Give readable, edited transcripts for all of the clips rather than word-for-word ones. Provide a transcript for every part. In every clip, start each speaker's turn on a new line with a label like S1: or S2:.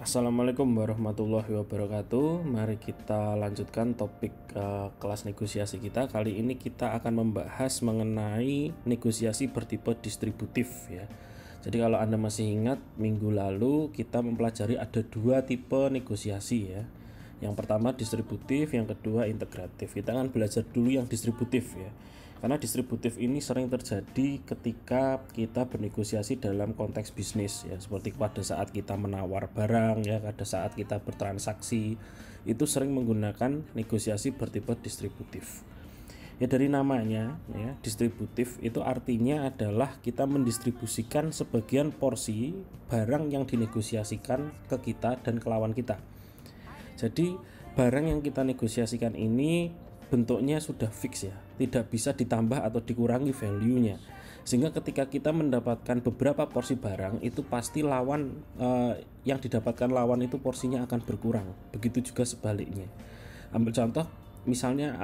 S1: Assalamualaikum warahmatullahi wabarakatuh. Mari kita lanjutkan topik kelas negosiasi kita. Kali ini kita akan membahas mengenai negosiasi bertipe distributif ya. Jadi kalau Anda masih ingat, minggu lalu kita mempelajari ada dua tipe negosiasi ya. Yang pertama distributif, yang kedua integratif. Kita akan belajar dulu yang distributif ya. Karena distributif ini sering terjadi ketika kita bernegosiasi dalam konteks bisnis ya, seperti pada saat kita menawar barang ya, pada saat kita bertransaksi, itu sering menggunakan negosiasi bertipe distributif. Ya dari namanya ya, distributif itu artinya adalah kita mendistribusikan sebagian porsi barang yang dinegosiasikan ke kita dan ke lawan kita. Jadi barang yang kita negosiasikan ini bentuknya sudah fix ya, tidak bisa ditambah atau dikurangi value-nya. Sehingga ketika kita mendapatkan beberapa porsi barang, itu pasti lawan yang didapatkan lawan itu porsinya akan berkurang. Begitu juga sebaliknya. Ambil contoh misalnya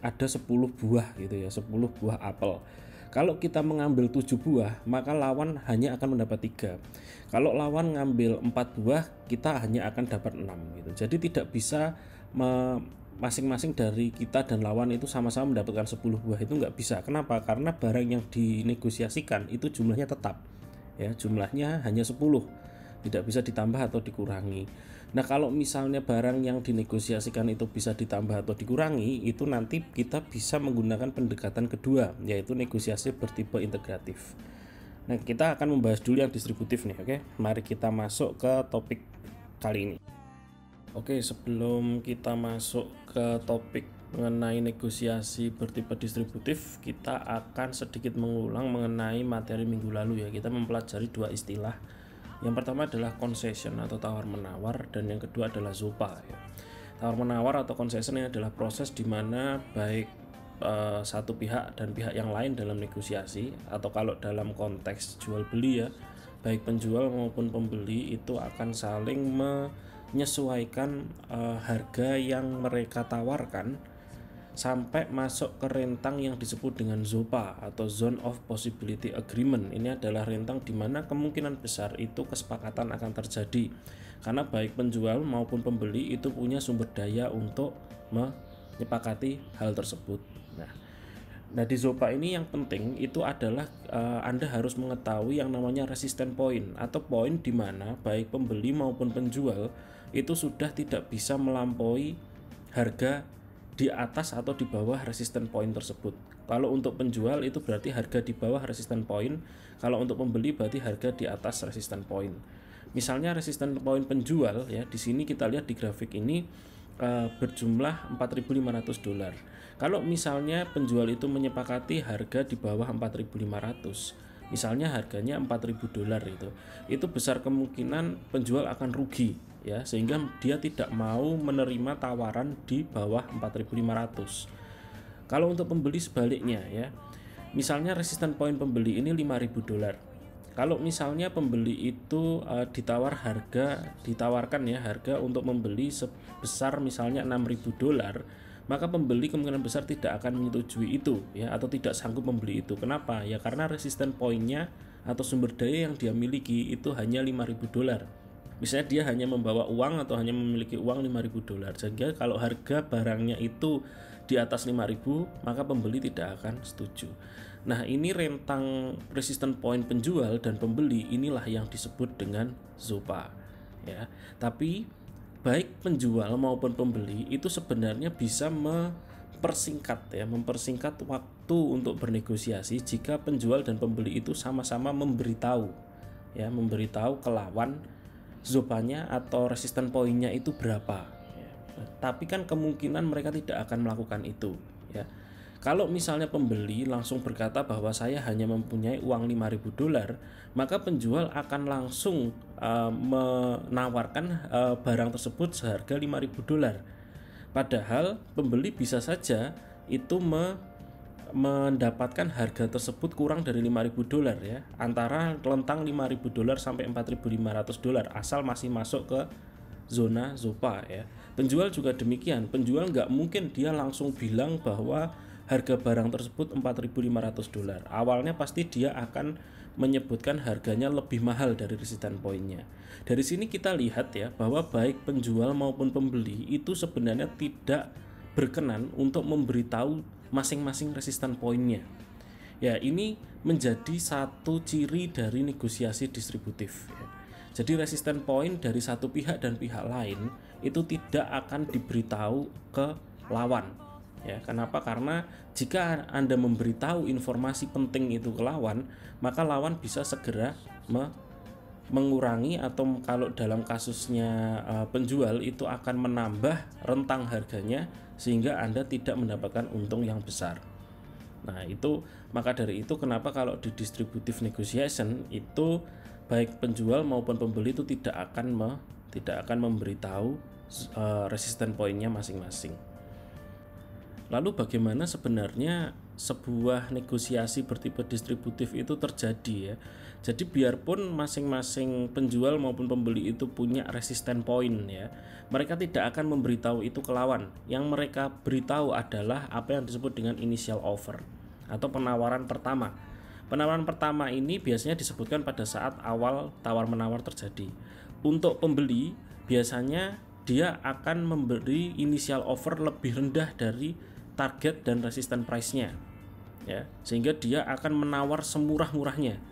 S1: ada 10 buah gitu ya, 10 buah apel. Kalau kita mengambil 7 buah, maka lawan hanya akan mendapat 3. Kalau lawan ngambil 4 buah, kita hanya akan dapat 6 gitu. Jadi tidak bisa masing-masing dari kita dan lawan itu sama-sama mendapatkan 10 buah, itu nggak bisa. Kenapa? Karena barang yang dinegosiasikan itu jumlahnya tetap ya, jumlahnya hanya 10, tidak bisa ditambah atau dikurangi. Nah kalau misalnya barang yang dinegosiasikan itu bisa ditambah atau dikurangi, itu nanti kita bisa menggunakan pendekatan kedua, yaitu negosiasi bertipe integratif. Nah kita akan membahas dulu yang distributif nih. Oke, mari kita masuk ke topik kali ini. Oke, sebelum kita masuk ke topik mengenai negosiasi bertipe distributif, kita akan sedikit mengulang mengenai materi minggu lalu ya. Kita mempelajari dua istilah. Yang pertama adalah concession atau tawar-menawar, dan yang kedua adalah ZOPA ya. Tawar-menawar atau concession ini adalah proses di mana baik satu pihak dan pihak yang lain dalam negosiasi, atau kalau dalam konteks jual beli ya, baik penjual maupun pembeli itu akan saling menyesuaikan harga yang mereka tawarkan sampai masuk ke rentang yang disebut dengan ZOPA atau Zone of Possibility Agreement. Ini adalah rentang di mana kemungkinan besar itu kesepakatan akan terjadi karena baik penjual maupun pembeli itu punya sumber daya untuk menyepakati hal tersebut. Nah di ZOPA ini yang penting itu adalah Anda harus mengetahui yang namanya resistance point atau poin di mana baik pembeli maupun penjual itu sudah tidak bisa melampaui harga di atas atau di bawah resistance point tersebut. Kalau untuk penjual itu berarti harga di bawah resistance point, kalau untuk pembeli berarti harga di atas resistance point. Misalnya resistance point penjual ya, di sini kita lihat di grafik ini berjumlah $4.500. Kalau misalnya penjual itu menyepakati harga di bawah 4.500, misalnya harganya $4.000 itu besar kemungkinan penjual akan rugi ya, sehingga dia tidak mau menerima tawaran di bawah 4.500. Kalau untuk pembeli sebaliknya ya, misalnya resistance point pembeli ini $5.000. Kalau misalnya pembeli itu ditawarkan ya harga untuk membeli sebesar misalnya $6.000, maka pembeli kemungkinan besar tidak akan menyetujui itu ya, atau tidak sanggup membeli itu. Kenapa? Ya karena resistance point-nya atau sumber daya yang dia miliki itu hanya $5.000. Misalnya dia hanya membawa uang atau hanya memiliki uang $5.000, sehingga kalau harga barangnya itu di atas 5.000, maka pembeli tidak akan setuju. Nah ini rentang resistance point penjual dan pembeli, inilah yang disebut dengan ZOPA ya. Tapi baik penjual maupun pembeli itu sebenarnya bisa mempersingkat waktu untuk bernegosiasi jika penjual dan pembeli itu sama-sama memberitahu ke lawan ZOPA-nya atau resistance point-nya itu berapa ya. Tapi kan kemungkinan mereka tidak akan melakukan itu ya. Kalau misalnya pembeli langsung berkata bahwa saya hanya mempunyai uang $5.000, maka penjual akan langsung menawarkan barang tersebut seharga $5.000. Padahal pembeli bisa saja itu mendapatkan harga tersebut kurang dari $5.000 ya, antara rentang $5.000 sampai $4.500 asal masih masuk ke zona ZOPA ya. Penjual juga demikian, penjual nggak mungkin dia langsung bilang bahwa harga barang tersebut $4.500. Awalnya pasti dia akan menyebutkan harganya lebih mahal dari resistance point-nya. Dari sini kita lihat ya bahwa baik penjual maupun pembeli itu sebenarnya tidak berkenan untuk memberitahu masing-masing resistance point-nya. Ya, ini menjadi satu ciri dari negosiasi distributif ya. Jadi resistance point dari satu pihak dan pihak lain itu tidak akan diberitahu ke lawan. Ya, kenapa? Karena jika Anda memberitahu informasi penting itu ke lawan, maka lawan bisa segera mengurangi atau kalau dalam kasusnya penjual itu akan menambah rentang harganya sehingga Anda tidak mendapatkan untung yang besar. Nah, maka dari itu kenapa kalau di distributive negotiation itu baik penjual maupun pembeli itu tidak akan memberitahu resistance point-nya masing-masing. Lalu bagaimana sebenarnya sebuah negosiasi bertipe distributif itu terjadi ya. Jadi biarpun masing-masing penjual maupun pembeli itu punya resistance point ya, mereka tidak akan memberitahu itu ke lawan. Yang mereka beritahu adalah apa yang disebut dengan initial offer atau penawaran pertama. Penawaran pertama ini biasanya disebutkan pada saat awal tawar-menawar terjadi. Untuk pembeli biasanya dia akan memberi initial offer lebih rendah dari target dan resistance price-nya ya, sehingga dia akan menawar semurah-murahnya,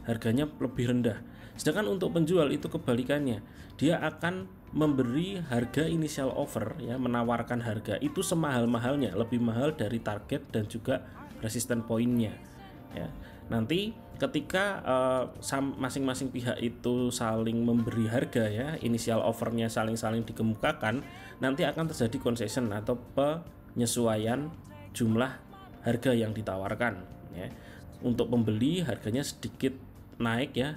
S1: harganya lebih rendah. Sedangkan untuk penjual itu kebalikannya, dia akan memberi harga initial offer ya, menawarkan harga itu semahal-mahalnya, lebih mahal dari target dan juga resistance point-nya ya. Nanti ketika masing-masing pihak itu saling memberi harga ya, initial offernya saling-saling dikemukakan, nanti akan terjadi concession atau penyesuaian jumlah harga yang ditawarkan ya. Untuk pembeli harganya sedikit naik ya,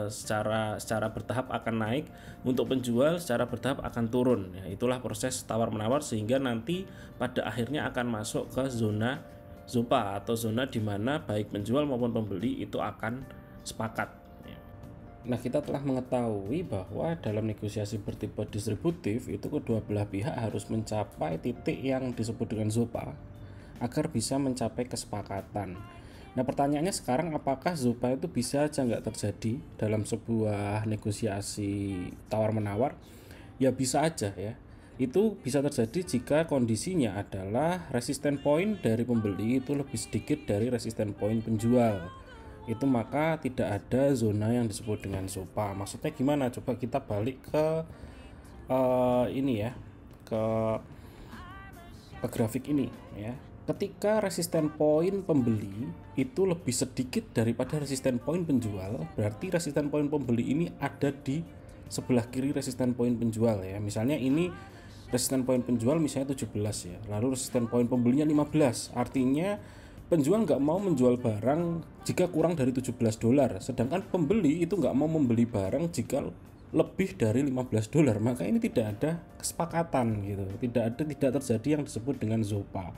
S1: secara bertahap akan naik. Untuk penjual secara bertahap akan turun ya. Itulah proses tawar-menawar sehingga nanti pada akhirnya akan masuk ke zona ZOPA atau zona di mana baik penjual maupun pembeli itu akan sepakat. Nah, kita telah mengetahui bahwa dalam negosiasi bertipe distributif itu kedua belah pihak harus mencapai titik yang disebut dengan ZOPA agar bisa mencapai kesepakatan. Nah, pertanyaannya sekarang, apakah ZOPA itu bisa aja nggak terjadi dalam sebuah negosiasi tawar-menawar? Ya bisa aja ya. Itu bisa terjadi jika kondisinya adalah resistance point dari pembeli itu lebih sedikit dari resistance point penjual. Itu maka tidak ada zona yang disebut dengan ZOPA. Maksudnya gimana? Coba kita balik ke ini ya, ke grafik ini ya. Ketika resistance point pembeli itu lebih sedikit daripada resistance point penjual, berarti resistance point pembeli ini ada di sebelah kiri resistance point penjual ya. Misalnya ini resistance point penjual misalnya 17 ya, lalu resistance point pembelinya 15. Artinya penjual nggak mau menjual barang jika kurang dari $17, sedangkan pembeli itu nggak mau membeli barang jika lebih dari $15. Maka ini tidak ada kesepakatan gitu, tidak terjadi yang disebut dengan ZOPA.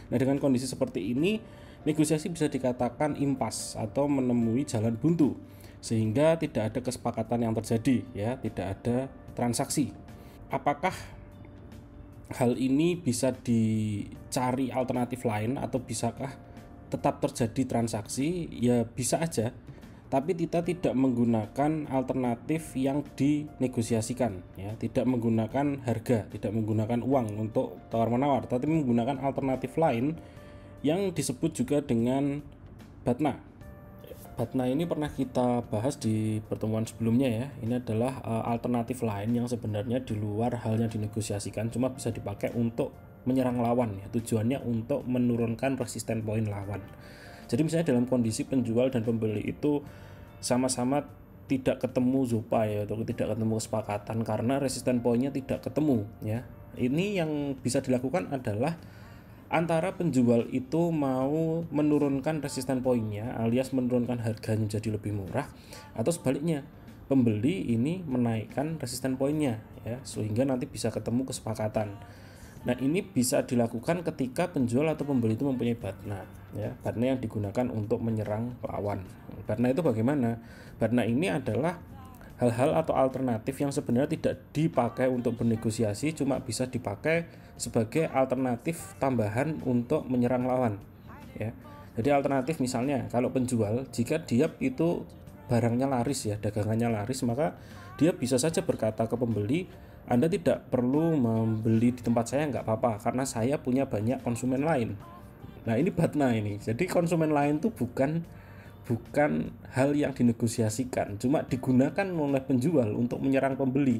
S1: Nah, dengan kondisi seperti ini negosiasi bisa dikatakan impas atau menemui jalan buntu sehingga tidak ada kesepakatan yang terjadi ya, tidak ada transaksi. Apakah hal ini bisa dicari alternatif lain atau bisakah tetap terjadi transaksi? Ya bisa aja, tapi kita tidak menggunakan alternatif yang dinegosiasikan ya, tidak menggunakan harga, tidak menggunakan uang untuk tawar-menawar, tapi menggunakan alternatif lain yang disebut juga dengan BATNA. BATNA ini pernah kita bahas di pertemuan sebelumnya ya. Ini adalah alternatif lain yang sebenarnya di luar hal yang dinegosiasikan, cuma bisa dipakai untuk menyerang lawan ya. Tujuannya untuk menurunkan resistance point lawan. Jadi misalnya dalam kondisi penjual dan pembeli itu sama-sama tidak ketemu ZOPA ya, atau tidak ketemu kesepakatan karena resistance point-nya tidak ketemu ya. Ini yang bisa dilakukan adalah antara penjual itu mau menurunkan resistance point-nya alias menurunkan harganya jadi lebih murah, atau sebaliknya pembeli ini menaikkan resistance point-nya ya, sehingga nanti bisa ketemu kesepakatan. Nah, ini bisa dilakukan ketika penjual atau pembeli itu mempunyai BATNA ya, BATNA yang digunakan untuk menyerang lawan. BATNA itu bagaimana? BATNA ini adalah hal-hal atau alternatif yang sebenarnya tidak dipakai untuk bernegosiasi, cuma bisa dipakai sebagai alternatif tambahan untuk menyerang lawan ya. Jadi alternatif misalnya kalau penjual, jika dia itu barangnya laris ya, dagangannya laris, maka dia bisa saja berkata ke pembeli, Anda tidak perlu membeli di tempat saya, nggak apa-apa, karena saya punya banyak konsumen lain. Nah ini batna ini. Jadi konsumen lain tuh bukan hal yang dinegosiasikan, cuma digunakan oleh penjual untuk menyerang pembeli.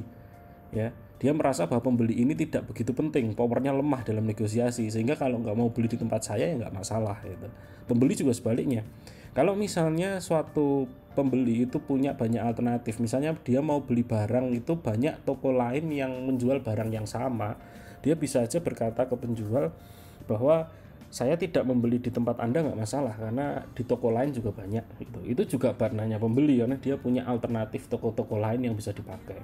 S1: Ya, dia merasa bahwa pembeli ini tidak begitu penting, powernya lemah dalam negosiasi, sehingga kalau nggak mau beli di tempat saya ya nggak masalah gitu. Pembeli juga sebaliknya. Kalau misalnya suatu pembeli itu punya banyak alternatif, misalnya dia mau beli barang itu banyak toko lain yang menjual barang yang sama, dia bisa aja berkata ke penjual bahwa saya tidak membeli di tempat Anda nggak masalah karena di toko lain juga banyak gitu. Itu juga barnanya pembeli karena dia punya alternatif toko-toko lain yang bisa dipakai.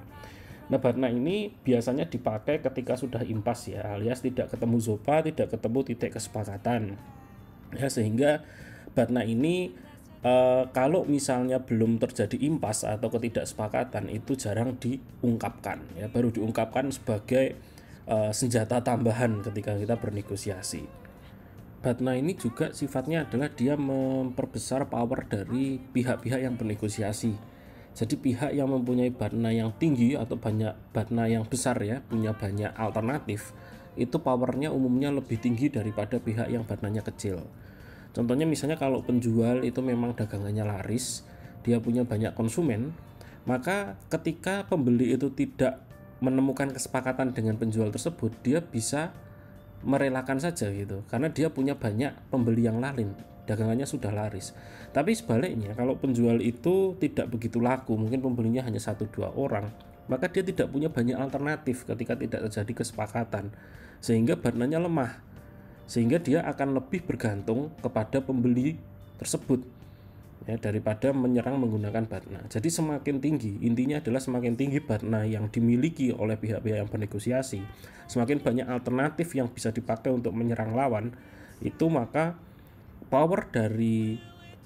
S1: Nah, barna ini biasanya dipakai ketika sudah impas ya, alias tidak ketemu zopa, tidak ketemu titik kesepakatan. Ya, sehingga barna ini kalau misalnya belum terjadi impas atau ketidaksepakatan itu jarang diungkapkan ya, baru diungkapkan sebagai senjata tambahan ketika kita bernegosiasi. Barna ini juga sifatnya adalah dia memperbesar power dari pihak-pihak yang bernegosiasi. Jadi pihak yang mempunyai barna yang tinggi atau banyak barna yang besar ya, punya banyak alternatif, itu powernya umumnya lebih tinggi daripada pihak yang barnanya kecil. Contohnya misalnya kalau penjual itu memang dagangannya laris, dia punya banyak konsumen, maka ketika pembeli itu tidak menemukan kesepakatan dengan penjual tersebut, dia bisa merelakan saja gitu, karena dia punya banyak pembeli yang lain, dagangannya sudah laris. Tapi sebaliknya kalau penjual itu tidak begitu laku, mungkin pembelinya hanya 1-2 orang, maka dia tidak punya banyak alternatif ketika tidak terjadi kesepakatan, sehingga barnanya lemah, sehingga dia akan lebih bergantung kepada pembeli tersebut ya, daripada menyerang menggunakan barna. Jadi semakin tinggi, intinya adalah semakin tinggi barna yang dimiliki oleh pihak-pihak yang bernegosiasi, semakin banyak alternatif yang bisa dipakai untuk menyerang lawan, itu maka power dari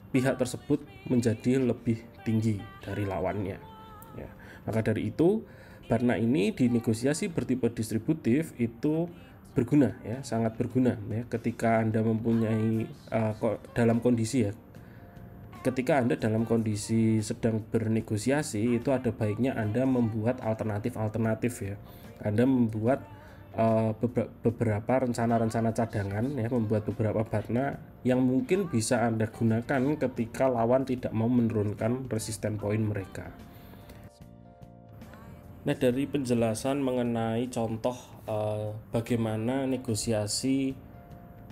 S1: pihak tersebut menjadi lebih tinggi dari lawannya ya. Maka dari itu barna ini di negosiasi bertipe distributif itu berguna ya, sangat berguna ya, ketika Anda mempunyai dalam kondisi ya, ketika Anda dalam kondisi sedang bernegosiasi, itu ada baiknya Anda membuat alternatif-alternatif ya. Anda membuat beberapa rencana-rencana cadangan ya, membuat beberapa barna yang mungkin bisa Anda gunakan ketika lawan tidak mau menurunkan resisten poin mereka. Nah, dari penjelasan mengenai contoh bagaimana negosiasi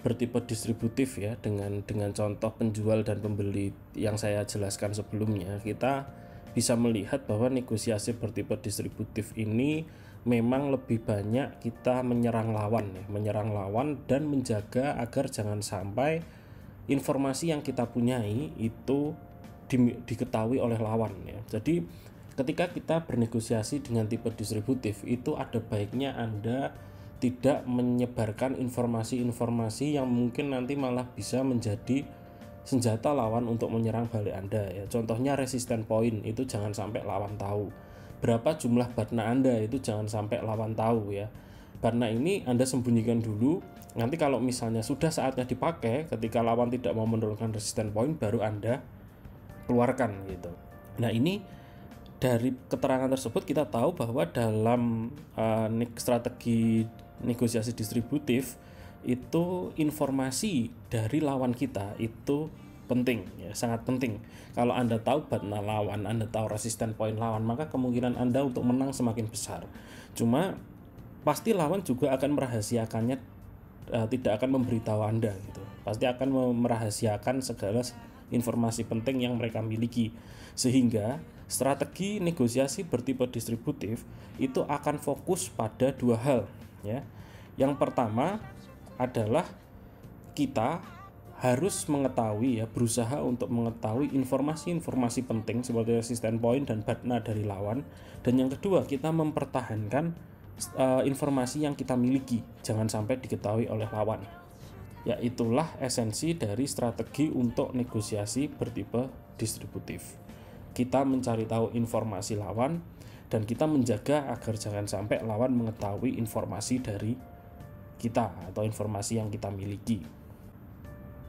S1: bertipe distributif ya, dengan contoh penjual dan pembeli yang saya jelaskan sebelumnya, kita bisa melihat bahwa negosiasi bertipe distributif ini memang lebih banyak kita menyerang lawan ya, menyerang lawan dan menjaga agar jangan sampai informasi yang kita punyai itu diketahui oleh lawan ya. Jadi ketika kita bernegosiasi dengan tipe distributif, itu ada baiknya Anda tidak menyebarkan informasi-informasi yang mungkin nanti malah bisa menjadi senjata lawan untuk menyerang balik Anda ya. Contohnya resisten point itu jangan sampai lawan tahu. Berapa jumlah barna Anda itu jangan sampai lawan tahu ya. Barna ini Anda sembunyikan dulu. Nanti kalau misalnya sudah saatnya dipakai, ketika lawan tidak mau menurunkan resisten point, baru Anda keluarkan gitu. Nah, ini dari keterangan tersebut kita tahu bahwa dalam strategi negosiasi distributif itu informasi dari lawan kita itu penting ya, sangat penting. Kalau Anda tahu barna lawan, Anda tahu resisten poin lawan, maka kemungkinan Anda untuk menang semakin besar. Cuma pasti lawan juga akan merahasiakannya, tidak akan memberitahu Anda gitu. Pasti akan merahasiakan segala informasi penting yang mereka miliki, sehingga strategi negosiasi bertipe distributif itu akan fokus pada dua hal ya. Yang pertama adalah kita harus mengetahui ya, berusaha untuk mengetahui informasi-informasi penting seperti resisten point dan barna dari lawan. Dan yang kedua, kita mempertahankan informasi yang kita miliki, jangan sampai diketahui oleh lawan. Ya, itulah esensi dari strategi untuk negosiasi bertipe distributif. Kita mencari tahu informasi lawan dan kita menjaga agar jangan sampai lawan mengetahui informasi dari kita atau informasi yang kita miliki.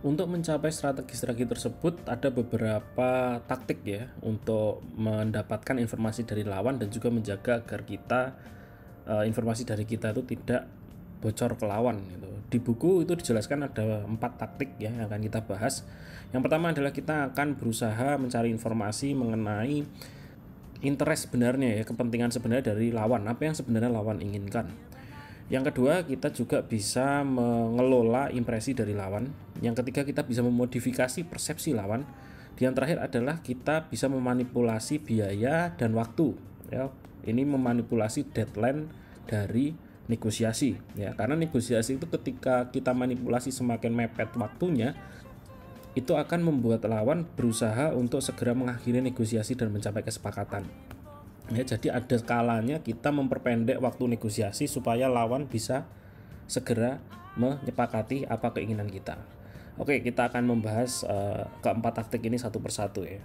S1: Untuk mencapai strategi-strategi tersebut ada beberapa taktik ya untuk mendapatkan informasi dari lawan dan juga menjaga agar informasi dari kita itu tidak bocor ke lawan gitu. Di buku itu dijelaskan ada 4 taktik ya yang akan kita bahas. Yang pertama adalah kita akan berusaha mencari informasi mengenai interest sebenarnya ya, kepentingan sebenarnya dari lawan, apa yang sebenarnya lawan inginkan. Yang kedua, kita juga bisa mengelola impresi dari lawan. Yang ketiga, kita bisa memodifikasi persepsi lawan. Yang terakhir adalah kita bisa memanipulasi biaya dan waktu. Ya, ini memanipulasi deadline dari negosiasi. Ya, karena negosiasi itu ketika kita manipulasi semakin mepet waktunya, itu akan membuat lawan berusaha untuk segera mengakhiri negosiasi dan mencapai kesepakatan. Ya, jadi ada kalanya kita memperpendek waktu negosiasi supaya lawan bisa segera menyepakati apa keinginan kita. Oke, kita akan membahas keempat taktik ini satu persatu ya.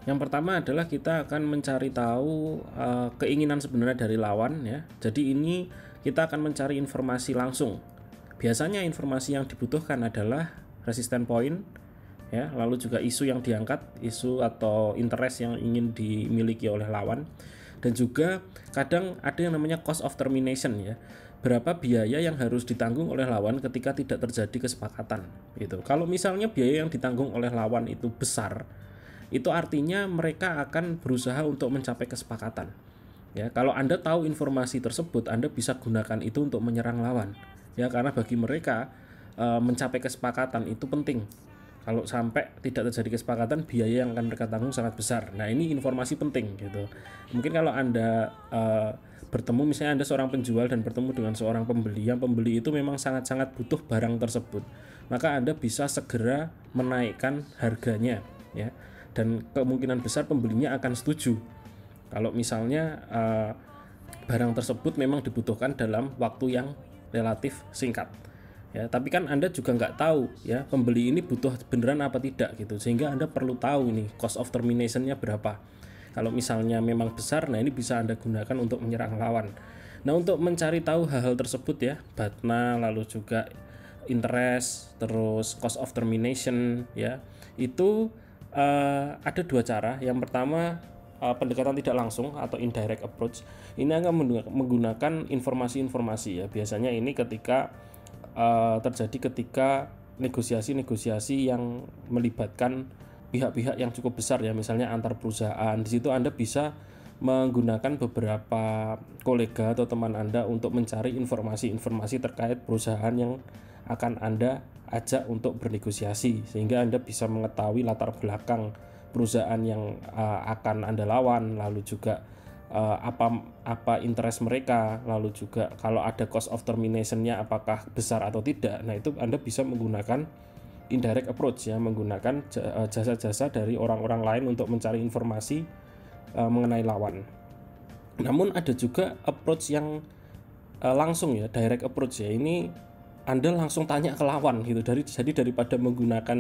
S1: Yang pertama adalah kita akan mencari tahu keinginan sebenarnya dari lawan ya. Jadi ini kita akan mencari informasi langsung. Biasanya informasi yang dibutuhkan adalah resistance point ya, lalu juga isu yang diangkat, isu atau interest yang ingin dimiliki oleh lawan, dan juga kadang ada yang namanya cost of termination ya, berapa biaya yang harus ditanggung oleh lawan ketika tidak terjadi kesepakatan gitu. Kalau misalnya biaya yang ditanggung oleh lawan itu besar, itu artinya mereka akan berusaha untuk mencapai kesepakatan ya. Kalau Anda tahu informasi tersebut, Anda bisa gunakan itu untuk menyerang lawan ya, karena bagi mereka mencapai kesepakatan itu penting. Kalau sampai tidak terjadi kesepakatan, biaya yang akan mereka tanggung sangat besar. Nah, ini informasi penting gitu. Mungkin kalau Anda bertemu, misalnya Anda seorang penjual dan bertemu dengan seorang pembeli, yang pembeli itu memang sangat-sangat butuh barang tersebut, maka Anda bisa segera menaikkan harganya ya. Dan kemungkinan besar pembelinya akan setuju kalau misalnya barang tersebut memang dibutuhkan dalam waktu yang relatif singkat. Ya, tapi kan Anda juga nggak tahu ya pembeli ini butuh beneran apa tidak gitu, sehingga Anda perlu tahu ini cost of termination-nya berapa. Kalau misalnya memang besar, nah ini bisa Anda gunakan untuk menyerang lawan. Nah, untuk mencari tahu hal-hal tersebut ya, BATNA, lalu juga interest, terus cost of termination ya, itu ada 2 cara. Yang pertama pendekatan tidak langsung atau indirect approach. Ini akan menggunakan informasi-informasi ya. Biasanya ini terjadi ketika negosiasi-negosiasi yang melibatkan pihak-pihak yang cukup besar ya, misalnya antar perusahaan. Di situ Anda bisa menggunakan beberapa kolega atau teman Anda untuk mencari informasi-informasi terkait perusahaan yang akan Anda ajak untuk bernegosiasi, sehingga Anda bisa mengetahui latar belakang perusahaan yang akan Anda lawan, lalu juga apa interest mereka, lalu juga kalau ada cost of termination-nya apakah besar atau tidak. Nah, itu Anda bisa menggunakan indirect approach ya, menggunakan jasa-jasa dari orang-orang lain untuk mencari informasi mengenai lawan. Namun ada juga approach yang langsung ya, direct approach ya. Ini Anda langsung tanya ke lawan gitu. Jadi daripada menggunakan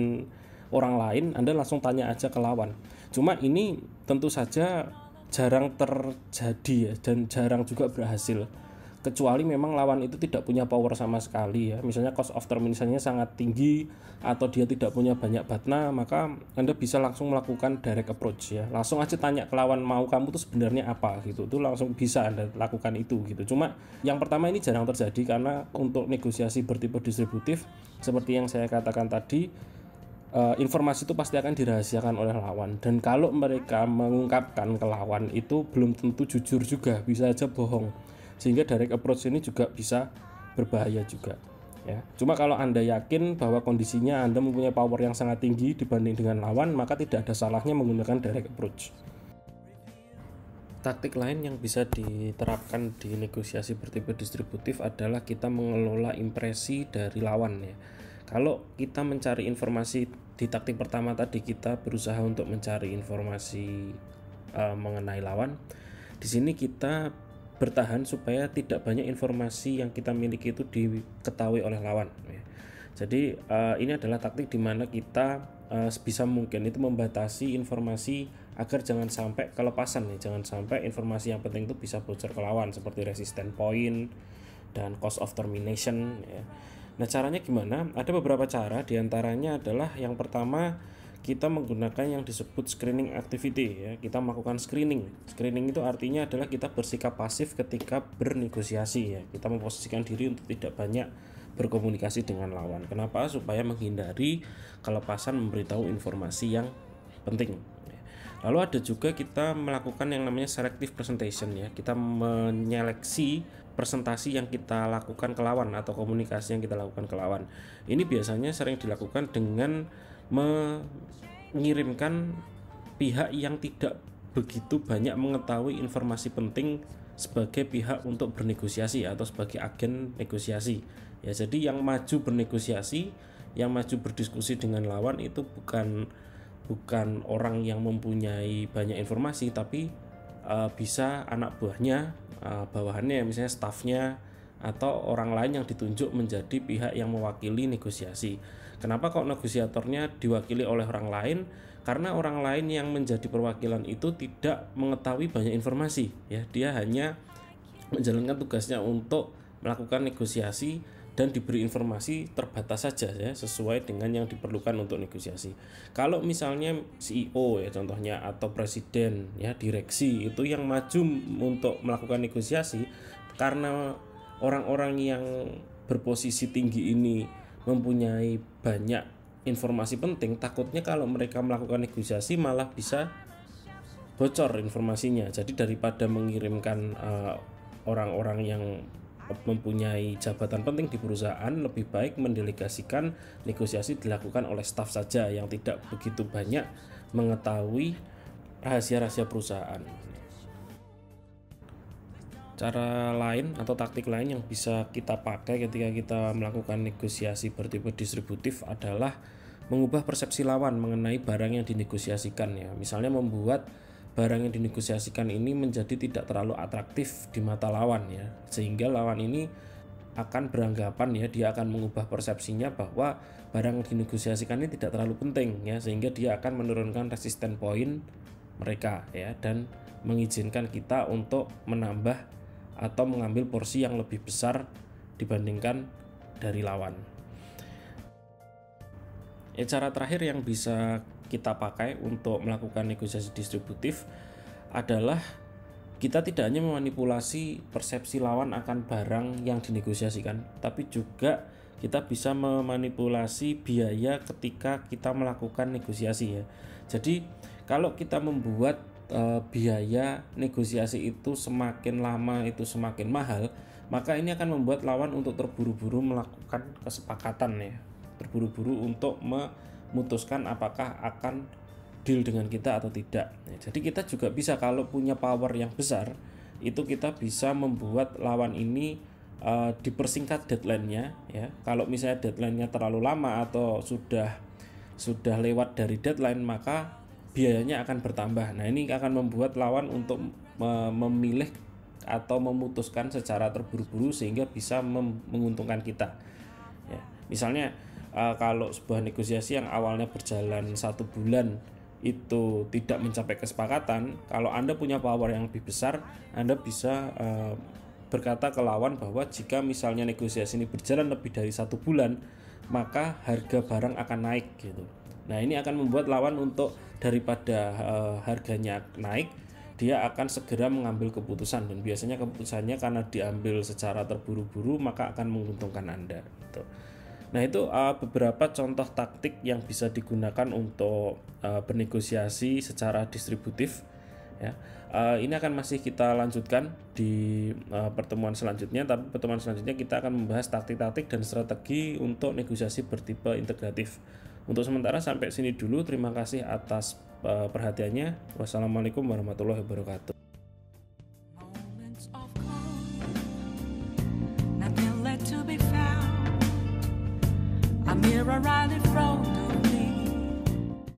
S1: orang lain, Anda langsung tanya aja ke lawan. Cuma ini tentu saja jarang terjadi ya, dan jarang juga berhasil, kecuali memang lawan itu tidak punya power sama sekali ya, misalnya cost of termination-nya sangat tinggi atau dia tidak punya banyak BATNA, maka Anda bisa langsung melakukan direct approach ya, langsung aja tanya ke lawan, mau kamu tuh sebenarnya apa gitu, itu langsung bisa Anda lakukan itu gitu. Cuma yang pertama ini jarang terjadi karena untuk negosiasi bertipe distributif seperti yang saya katakan tadi, informasi itu pasti akan dirahasiakan oleh lawan, dan kalau mereka mengungkapkan ke lawan itu belum tentu jujur juga, bisa aja bohong, sehingga direct approach ini juga bisa berbahaya juga ya. Cuma kalau Anda yakin bahwa kondisinya Anda mempunyai power yang sangat tinggi dibanding dengan lawan, maka tidak ada salahnya menggunakan direct approach. Taktik lain yang bisa diterapkan di negosiasi bertipe distributif adalah kita mengelola impresi dari lawan ya. Kalau kita mencari informasi di taktik pertama tadi, kita berusaha untuk mencari informasi mengenai lawan. Di sini kita bertahan supaya tidak banyak informasi yang kita miliki itu diketahui oleh lawan. Jadi ini adalah taktik di mana kita sebisa mungkin itu membatasi informasi agar jangan sampai kelepasan nih, jangan sampai informasi yang penting itu bisa bocor ke lawan seperti resistance point dan cost of termination ya. Nah, caranya gimana? Ada beberapa cara, diantaranya adalah yang pertama kita menggunakan yang disebut screening activity ya. Kita melakukan screening. Screening itu artinya adalah kita bersikap pasif ketika bernegosiasi ya. Kita memposisikan diri untuk tidak banyak berkomunikasi dengan lawan. Kenapa? Supaya menghindari kelepasan memberitahu informasi yang penting. Lalu ada juga kita melakukan yang namanya selective presentation ya. Kita menyeleksi presentasi yang kita lakukan ke lawan atau komunikasi yang kita lakukan ke lawan. Ini biasanya sering dilakukan dengan mengirimkan pihak yang tidak begitu banyak mengetahui informasi penting sebagai pihak untuk bernegosiasi atau sebagai agen negosiasi. Ya, jadi yang maju bernegosiasi, yang maju berdiskusi dengan lawan itu bukan orang yang mempunyai banyak informasi, tapi bisa anak buahnya, bawahannya misalnya stafnya atau orang lain yang ditunjuk menjadi pihak yang mewakili negosiasi. Kenapa kok negosiatornya diwakili oleh orang lain? Karena orang lain yang menjadi perwakilan itu tidak mengetahui banyak informasi ya, dia hanya menjalankan tugasnya untuk melakukan negosiasi dan diberi informasi terbatas saja ya, sesuai dengan yang diperlukan untuk negosiasi. Kalau misalnya CEO ya contohnya atau presiden ya, direksi itu yang maju untuk melakukan negosiasi, karena orang-orang yang berposisi tinggi ini mempunyai banyak informasi penting, takutnya kalau mereka melakukan negosiasi malah bisa bocor informasinya. Jadi daripada mengirimkan orang-orang yang mempunyai jabatan penting di perusahaan, lebih baik mendelegasikan negosiasi dilakukan oleh staf saja yang tidak begitu banyak mengetahui rahasia-rahasia perusahaan. Cara lain atau taktik lain yang bisa kita pakai ketika kita melakukan negosiasi bertipe distributif adalah mengubah persepsi lawan mengenai barang yang dinegosiasikan ya. Misalnya membuat barang yang dinegosiasikan ini menjadi tidak terlalu atraktif di mata lawan ya, sehingga lawan ini akan beranggapan ya, dia akan mengubah persepsinya bahwa barang yang dinegosiasikan ini tidak terlalu penting ya, sehingga dia akan menurunkan resisten point mereka ya, dan mengizinkan kita untuk menambah atau mengambil porsi yang lebih besar dibandingkan dari lawan. Cara terakhir yang bisa kita pakai untuk melakukan negosiasi distributif adalah kita tidak hanya memanipulasi persepsi lawan akan barang yang dinegosiasikan, tapi juga kita bisa memanipulasi biaya ketika kita melakukan negosiasi ya. Jadi kalau kita membuat biaya negosiasi itu semakin lama itu semakin mahal, maka ini akan membuat lawan untuk terburu-buru melakukan kesepakatan ya, terburu-buru untuk memutuskan apakah akan deal dengan kita atau tidak. Jadi kita juga bisa, kalau punya power yang besar, itu kita bisa membuat lawan ini dipersingkat deadline-nya ya. Kalau misalnya deadline-nya terlalu lama atau sudah lewat dari deadline, maka biayanya akan bertambah. Nah, ini akan membuat lawan untuk memilih atau memutuskan secara terburu-buru sehingga bisa menguntungkan kita ya. Misalnya kalau sebuah negosiasi yang awalnya berjalan 1 bulan itu tidak mencapai kesepakatan, kalau Anda punya power yang lebih besar, Anda bisa berkata ke lawan bahwa jika misalnya negosiasi ini berjalan lebih dari 1 bulan, maka harga barang akan naik gitu. Nah, ini akan membuat lawan untuk daripada harganya naik, dia akan segera mengambil keputusan, dan biasanya keputusannya karena diambil secara terburu-buru maka akan menguntungkan Anda gitu. Nah, itu beberapa contoh taktik yang bisa digunakan untuk bernegosiasi secara distributif ya. Ini akan masih kita lanjutkan di pertemuan selanjutnya, tapi pertemuan selanjutnya kita akan membahas taktik-taktik dan strategi untuk negosiasi bertipe integratif. Untuk sementara sampai sini dulu. Terima kasih atas perhatiannya. Wassalamualaikum warahmatullahi wabarakatuh.
S2: I'm here, I ride it from